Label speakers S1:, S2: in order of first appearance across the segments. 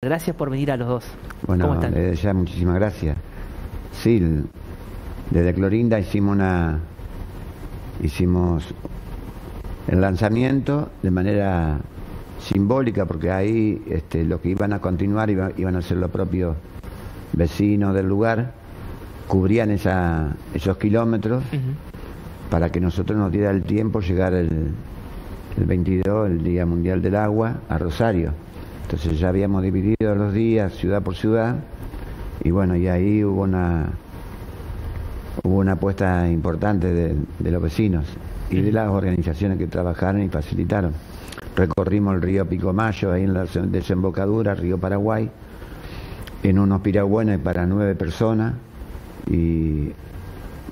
S1: Gracias por venir a los dos.
S2: Bueno,
S1: ¿Cómo están?
S2: desde ya muchísimas gracias. Sí, desde Clorinda hicimos el lanzamiento de manera simbólica, porque ahí los que iban a continuar iban a ser los propios vecinos del lugar, cubrían esos kilómetros para que nosotros nos diera el tiempo llegar el 22, el Día Mundial del Agua, a Rosario. Entonces ya habíamos dividido los días ciudad por ciudad y bueno, y ahí hubo una apuesta importante de los vecinos y de las organizaciones que trabajaron y facilitaron. Recorrimos el río Picomayo, ahí en la desembocadura, río Paraguay, en unos piragüones para 9 personas, y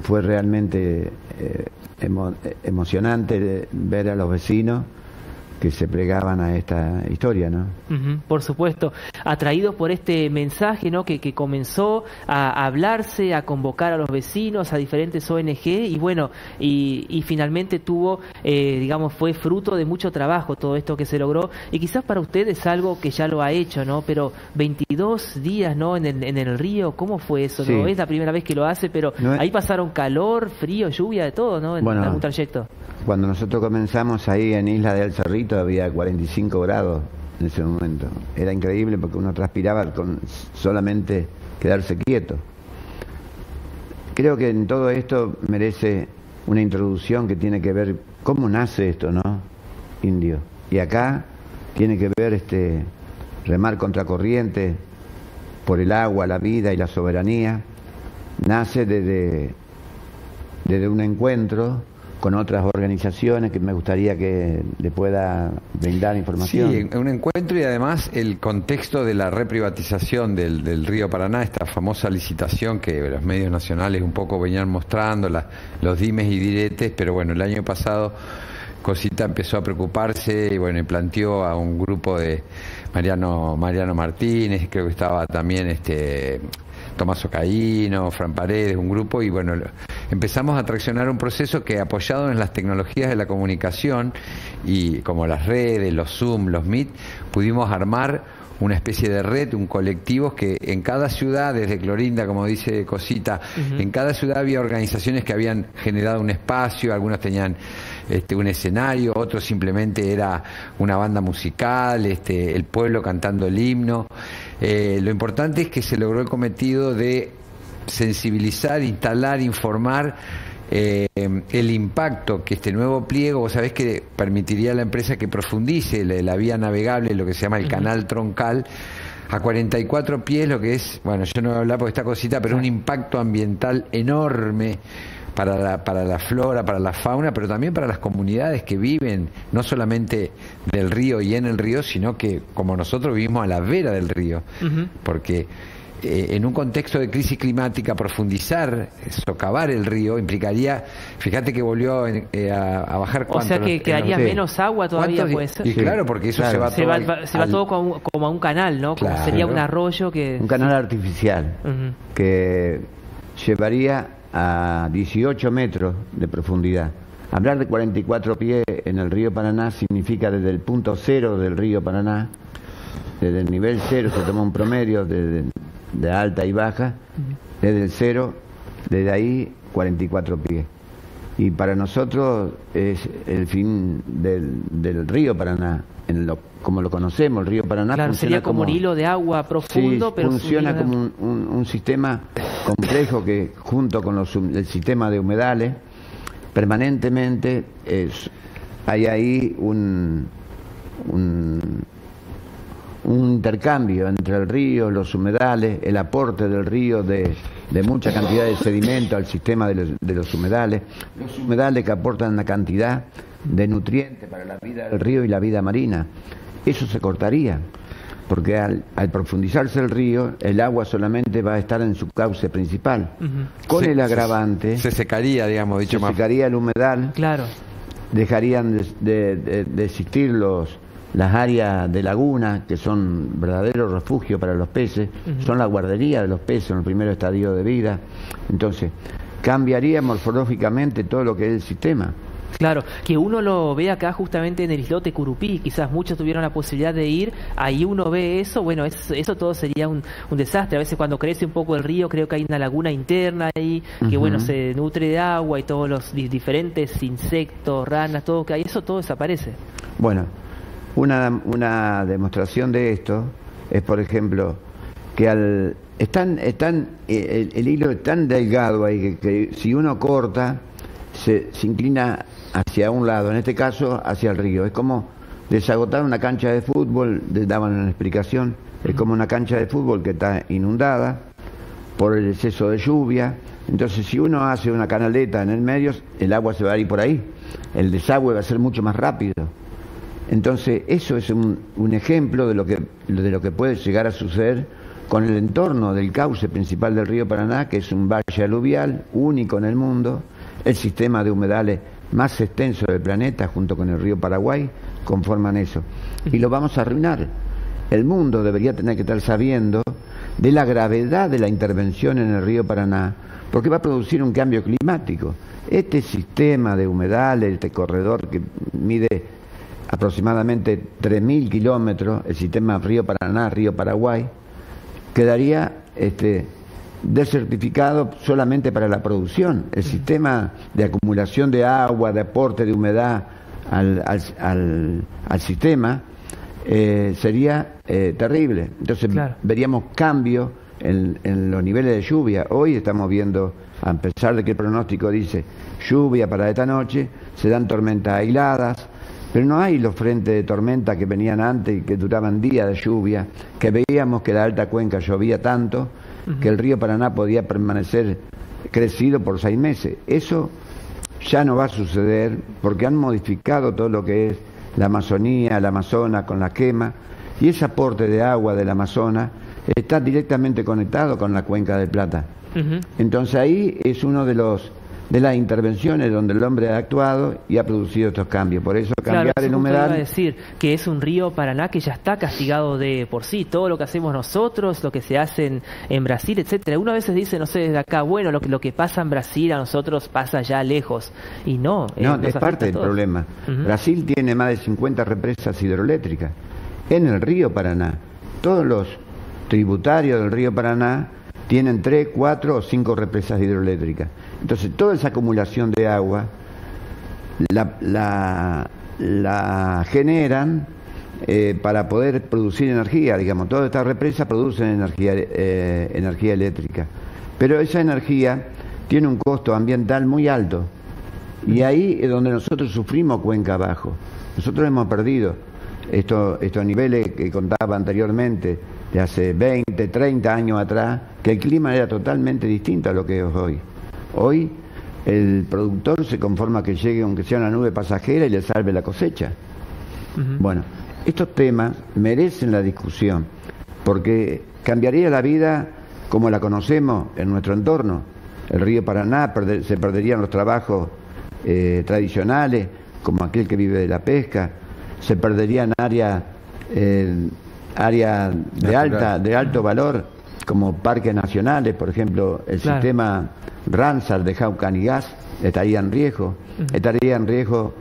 S2: fue realmente emocionante ver a los vecinos que se plegaban a esta historia, ¿no?
S1: Por supuesto, atraídos por este mensaje, ¿no? que comenzó a hablarse, a convocar a los vecinos, a diferentes ONG, y bueno, y finalmente tuvo, digamos, fue fruto de mucho trabajo todo esto que se logró, y quizás para ustedes es algo que ya lo ha hecho, ¿no? Pero 22 días, ¿no? en el río, ¿cómo fue eso?
S2: Sí.
S1: No es la primera vez que lo hace, pero ahí pasaron calor, frío, lluvia, de todo, ¿no? En algún trayecto.
S2: Cuando nosotros comenzamos ahí en Isla del Cerrito había 45 grados en ese momento. Era increíble porque uno transpiraba con solamente quedarse quieto. Creo que en todo esto merece una introducción que tiene que ver cómo nace esto, ¿no? Indio. Y acá tiene que ver remar contracorriente por el agua, la vida y la soberanía. Nace desde un encuentro con otras organizaciones que me gustaría que le pueda brindar información.
S3: Sí, un encuentro, y además el contexto de la reprivatización del río Paraná, esta famosa licitación que los medios nacionales un poco venían mostrando, los dimes y diretes, pero bueno, el año pasado Cosita empezó a preocuparse y bueno, y planteó a un grupo de Mariano Martínez, creo que estaba también Tomás Ocaíno, Fran Paredes, un grupo, y bueno, empezamos a traccionar un proceso que, apoyado en las tecnologías de la comunicación, y como las redes, los Zoom, los Meet, pudimos armar una especie de red, un colectivo que en cada ciudad, desde Clorinda, como dice Cosita, en cada ciudad había organizaciones que habían generado un espacio, algunos tenían un escenario, otros simplemente era una banda musical, el pueblo cantando el himno. Lo importante es que se logró el cometido de sensibilizar, instalar, informar el impacto que este nuevo pliego, vos sabés, que permitiría a la empresa que profundice la vía navegable, lo que se llama el canal troncal, a 44 pies, lo que es, bueno, yo no voy a hablar porque esta Cosita, pero un impacto ambiental enorme para la flora, para la fauna, pero también para las comunidades que viven no solamente del río y en el río, sino que, como nosotros, vivimos a la vera del río, porque en un contexto de crisis climática, profundizar, socavar el río implicaría, fíjate que volvió a bajar.
S1: O sea que quedaría menos agua todavía, puede ser.
S3: Y claro, porque eso se va
S1: todo como a un canal, ¿no? Como sería un arroyo que...
S2: Un canal artificial que llevaría a 18 metros de profundidad. Hablar de 44 pies en el río Paraná significa desde el punto cero del río Paraná, desde el nivel cero se toma un promedio de alta y baja, desde el cero, desde ahí 44 pies. Y para nosotros es el fin del río Paraná, como lo conocemos. El río Paraná,
S1: claro, sería como un hilo de agua profundo,
S2: sí,
S1: pero
S2: funciona como un sistema complejo que, junto con el sistema de humedales, permanentemente hay ahí un intercambio entre el río, los humedales, el aporte del río de mucha cantidad de sedimento al sistema de los humedales que aportan una cantidad de nutrientes para la vida del río y la vida marina. Eso se cortaría, porque al profundizarse el río, el agua solamente va a estar en su cauce principal, con el agravante.
S3: Se secaría, digamos, dicho más.
S2: Se secaría el humedal,
S1: claro.
S2: Dejarían de existir las áreas de laguna, que son verdaderos refugios para los peces, son la guardería de los peces en el primer estadio de vida. Entonces, cambiaría morfológicamente todo lo que es el sistema.
S1: Claro, que uno lo ve acá justamente en el islote Curupí, quizás muchos tuvieron la posibilidad de ir, ahí uno ve eso, bueno, eso todo sería un desastre. A veces cuando crece un poco el río, creo que hay una laguna interna ahí, que bueno, se nutre de agua y todos los diferentes insectos, ranas, todo que hay, eso todo desaparece.
S2: Bueno, una demostración de esto es, por ejemplo, que el hilo es tan delgado ahí que si uno corta, se inclina hacia un lado, en este caso hacia el río. Es como desagotar una cancha de fútbol, daban una explicación, es como una cancha de fútbol que está inundada por el exceso de lluvia. Entonces, si uno hace una canaleta en el medio, el agua se va a ir por ahí, el desagüe va a ser mucho más rápido. Entonces, eso es un ejemplo de lo que puede llegar a suceder con el entorno del cauce principal del río Paraná, que es un valle aluvial único en el mundo, el sistema de humedales más extenso del planeta, junto con el río Paraguay, conforman eso. Y lo vamos a arruinar. El mundo debería tener que estar sabiendo de la gravedad de la intervención en el río Paraná, porque va a producir un cambio climático. Este sistema de humedales, este corredor que mide aproximadamente 3.000 kilómetros, el sistema río Paraná, río Paraguay, quedaría desertificado solamente para la producción. El sistema de acumulación de agua, de aporte de humedad al sistema sería terrible. Entonces veríamos cambio en los niveles de lluvia. Hoy estamos viendo, a pesar de que el pronóstico dice lluvia para esta noche, se dan tormentas aisladas, pero no hay los frentes de tormenta que venían antes y que duraban días de lluvia, que veíamos que la alta cuenca llovía tanto que el río Paraná podía permanecer crecido por 6 meses. Eso ya no va a suceder porque han modificado todo lo que es la Amazonía, el Amazonas con la quema, y ese aporte de agua del Amazonas está directamente conectado con la cuenca del Plata. Entonces ahí es uno de las intervenciones donde el hombre ha actuado y ha producido estos cambios. Por eso cambiar el humedal...
S1: Iba a decir que es un río Paraná que ya está castigado de por sí. Todo lo que hacemos nosotros, lo que se hace en Brasil, etcétera. Uno a veces dice, no sé, desde acá, bueno, lo que pasa en Brasil a nosotros pasa ya lejos. Y no,
S2: es parte del problema. Brasil tiene más de 50 represas hidroeléctricas en el río Paraná. Todos los tributarios del río Paraná tienen 3, 4 o 5 represas hidroeléctricas. Entonces, toda esa acumulación de agua la generan para poder producir energía, digamos. Todas estas represas producen energía eléctrica. Pero esa energía tiene un costo ambiental muy alto. Y ahí es donde nosotros sufrimos cuenca abajo. Nosotros hemos perdido estos niveles que contaba anteriormente, de hace 20, 30 años atrás, que el clima era totalmente distinto a lo que es hoy. Hoy el productor se conforma que llegue aunque sea una nube pasajera y le salve la cosecha. Bueno, estos temas merecen la discusión, porque cambiaría la vida como la conocemos en nuestro entorno. El río Paraná, se perderían los trabajos tradicionales, como aquel que vive de la pesca, se perderían áreas de alto valor, como parques nacionales, por ejemplo, el sistema Ramsar de Jaucanigas estaría en riesgo, estaría en riesgo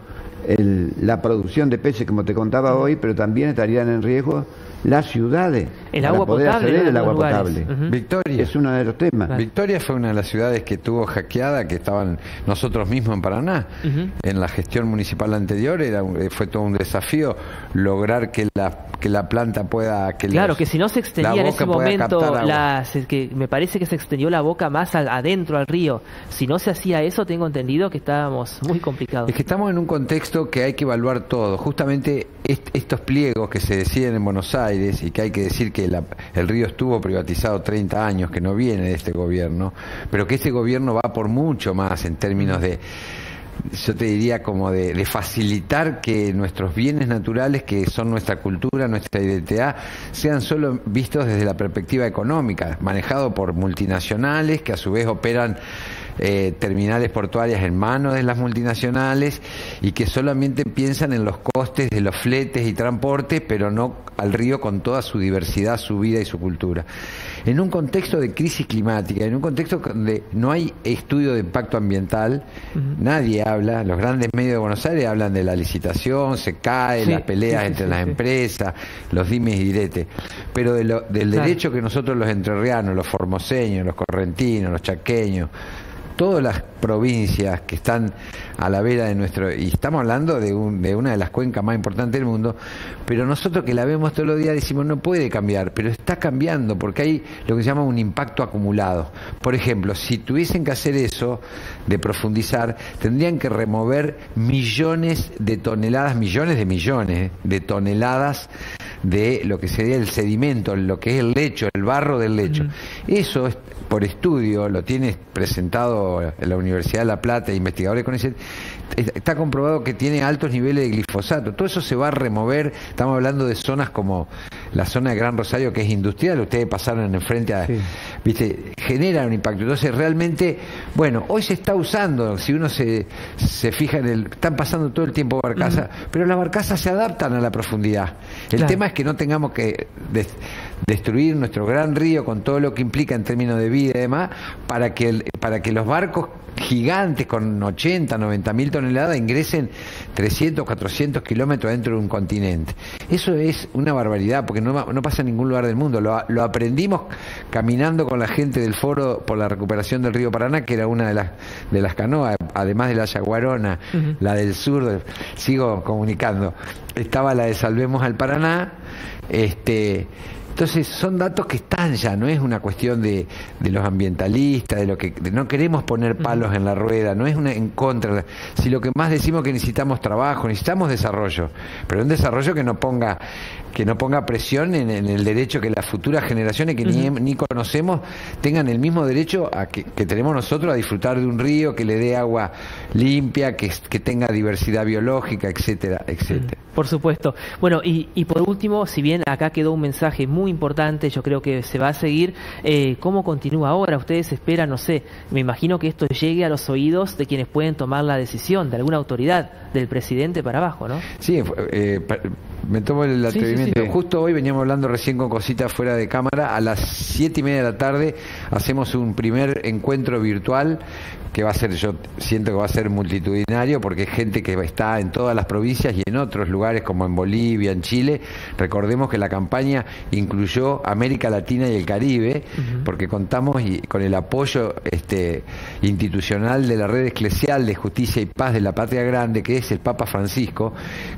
S2: la producción de peces, como te contaba hoy, pero también estarían en riesgo las ciudades,
S1: el agua
S2: poder
S1: potable,
S2: acceder al agua potable.
S3: Victoria
S2: es uno de los temas.
S3: Victoria fue una de las ciudades que tuvo hackeada, que estaban nosotros mismos en Paraná. En la gestión municipal anterior fue todo un desafío lograr que la planta pueda...
S1: que si no se extendía en ese momento, que me parece que se extendió la boca más adentro al río. Si no se hacía eso, tengo entendido que estábamos muy complicados.
S3: Es que estamos en un contexto que hay que evaluar todo. Justamente estos pliegos que se deciden en Buenos Aires, y que hay que decir que el río estuvo privatizado 30 años, que no viene de este gobierno, pero que este gobierno va por mucho más en términos de, yo te diría, como de facilitar que nuestros bienes naturales, que son nuestra cultura, nuestra identidad, sean solo vistos desde la perspectiva económica, manejado por multinacionales que a su vez operan terminales portuarias en manos de las multinacionales y que solamente piensan en los costes de los fletes y transportes, pero no al río con toda su diversidad, su vida y su cultura. En un contexto de crisis climática, en un contexto donde no hay estudio de impacto ambiental, nadie habla, los grandes medios de Buenos Aires hablan de la licitación, se cae, las peleas entre las empresas, los dimes y diretes, pero del derecho que nosotros los entrerrianos, los formoseños, los correntinos, los chaqueños, todas las provincias que están a la vera de nuestro, y estamos hablando de una de las cuencas más importantes del mundo, pero nosotros que la vemos todos los días decimos no puede cambiar, pero está cambiando porque hay lo que se llama un impacto acumulado. Por ejemplo, si tuviesen que hacer eso de profundizar, tendrían que remover millones de toneladas, millones de toneladas de lo que sería el sedimento, lo que es el lecho, el barro del lecho. Eso es, por estudio, lo tiene presentado en la Universidad de La Plata, investigadores con ese, está comprobado que tiene altos niveles de glifosato. Todo eso se va a remover. Estamos hablando de zonas como la zona de Gran Rosario, que es industrial, ustedes pasaron enfrente a, viste, genera un impacto. Entonces realmente, bueno, hoy se está usando, si uno se fija están pasando todo el tiempo barcazas, pero las barcazas se adaptan a la profundidad. El tema es que no tengamos que destruir nuestro gran río con todo lo que implica en términos de vida y demás, para que los barcos gigantes con 80, 90 mil toneladas ingresen 300, 400 kilómetros dentro de un continente. Eso es una barbaridad, porque no pasa en ningún lugar del mundo. Lo aprendimos caminando con la gente del Foro por la Recuperación del Río Paraná, que era una de las canoas, además de la Yaguarona, la del sur, sigo comunicando, estaba la de Salvemos al Paraná. Entonces son datos que están ya, no es una cuestión de los ambientalistas, no queremos poner palos en la rueda, no es una en contra, si lo que más decimos que necesitamos trabajo, necesitamos desarrollo, pero un desarrollo que no ponga presión en el derecho que las futuras generaciones que ni conocemos tengan el mismo derecho que tenemos nosotros a disfrutar de un río que le dé agua limpia, que tenga diversidad biológica, etcétera, etcétera.
S1: Por supuesto. Bueno, y por último, si bien acá quedó un mensaje muy importante, yo creo que se va a seguir, ¿cómo continúa ahora? Ustedes esperan, no sé, me imagino que esto llegue a los oídos de quienes pueden tomar la decisión, de alguna autoridad, del presidente para abajo, ¿no?
S3: Sí, me tomo el atrevimiento. Justo hoy veníamos hablando recién con Cosita fuera de cámara, a las 7:30 de la tarde hacemos un primer encuentro virtual que va a ser, yo siento que va a ser multitudinario, porque es gente que está en todas las provincias y en otros lugares como en Bolivia, en Chile. Recordemos que la campaña incluyó América Latina y el Caribe, porque contamos con el apoyo institucional de la Red Eclesial de Justicia y Paz de la Patria Grande, que es el Papa Francisco,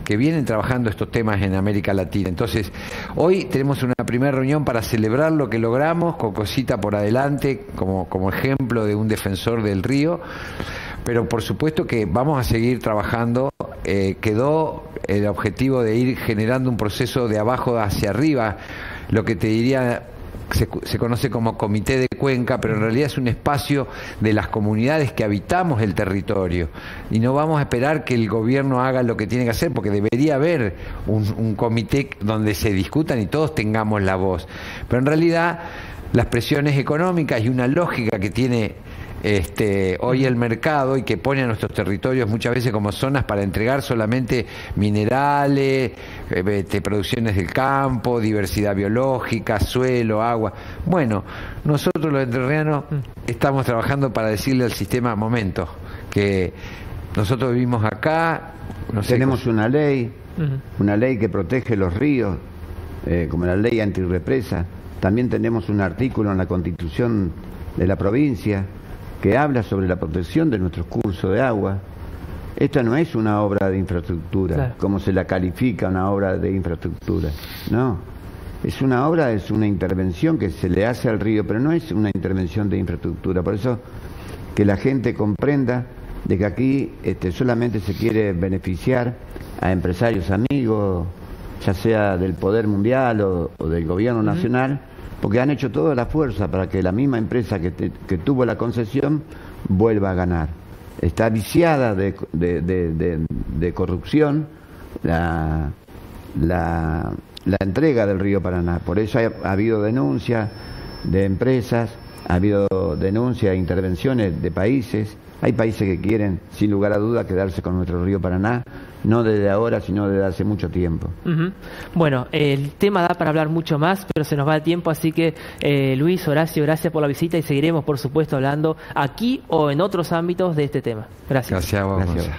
S3: que vienen trabajando estos temas en América Latina. Entonces, hoy tenemos una primera reunión para celebrar lo que logramos, con Cosita por adelante, como ejemplo de un defensor del río, pero por supuesto que vamos a seguir trabajando. Quedó el objetivo de ir generando un proceso de abajo hacia arriba, lo que te diría se conoce como Comité de Cuenca, pero en realidad es un espacio de las comunidades que habitamos el territorio, y no vamos a esperar que el gobierno haga lo que tiene que hacer, porque debería haber un comité donde se discutan y todos tengamos la voz, pero en realidad las presiones económicas y una lógica que tiene hoy el mercado, y que pone a nuestros territorios muchas veces como zonas para entregar solamente minerales, producciones del campo, diversidad biológica, suelo, agua. Bueno, nosotros los entrerrianos estamos trabajando para decirle al sistema: momento, que nosotros vivimos acá,
S2: tenemos una ley que protege los ríos, como la ley antirrepresa. También tenemos un artículo en la Constitución de la provincia que habla sobre la protección de nuestros cursos de agua. Esta no es una obra de infraestructura, como se la califica una obra de infraestructura. No, es una intervención que se le hace al río, pero no es una intervención de infraestructura. Por eso que la gente comprenda de que aquí solamente se quiere beneficiar a empresarios amigos, ya sea del poder mundial o del gobierno nacional, porque han hecho toda la fuerza para que la misma empresa que tuvo la concesión vuelva a ganar. Está viciada de corrupción la entrega del río Paraná. Por eso ha habido denuncias de empresas Ha habido denuncias e intervenciones de países. Hay países que quieren, sin lugar a duda, quedarse con nuestro río Paraná, no desde ahora, sino desde hace mucho tiempo.
S1: Bueno, el tema da para hablar mucho más, pero se nos va el tiempo, así que Luis, Horacio, gracias por la visita y seguiremos, por supuesto, hablando aquí o en otros ámbitos de este tema. Gracias.
S3: Gracias a vos.
S2: Gracias.